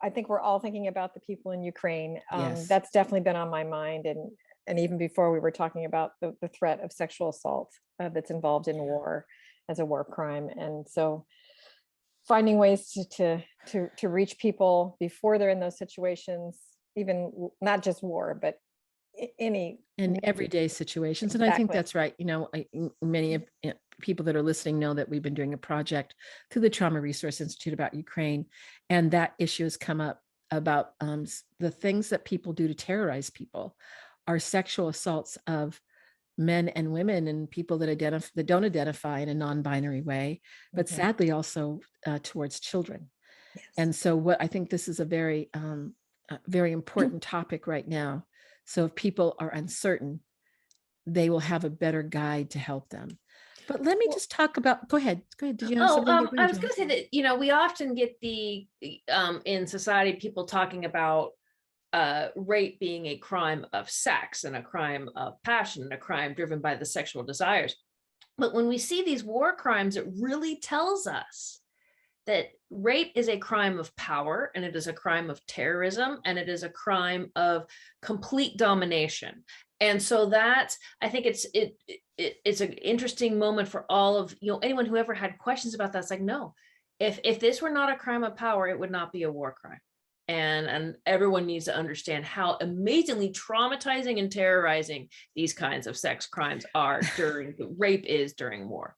I think we're all thinking about the people in Ukraine. Yes. That's definitely been on my mind. And even before we were talking about the threat of sexual assault that's involved in war as a war crime. And so finding ways to reach people before they're in those situations, even not just war, but any In everyday situations. And I think exactly. that's right. You know, many of people that are listening know that we've been doing a project through the Trauma Resource Institute about Ukraine. And that issue has come up about the things that people do to terrorize people are sexual assaults of men and women and people that don't identify in a non-binary way, but Mhm. sadly also towards children. Yes. And so what I think this is a very important topic right now. So if people are uncertain, they will have a better guide to help them. But let me Well, just talk about, go ahead. Did you have Oh, something? Go I ahead, was Joelle. going to say that, you know, we often get in society, people talking about rape being a crime of sex and a crime of passion and a crime driven by the sexual desires. But when we see these war crimes, it really tells us that rape is a crime of power, and it is a crime of terrorism, and it is a crime of complete domination. And so that, I think it's an interesting moment for all of, you know, anyone who ever had questions about that. It's like, no, if this were not a crime of power, it would not be a war crime. And everyone needs to understand how amazingly traumatizing and terrorizing these kinds of sex crimes are during rape is during war.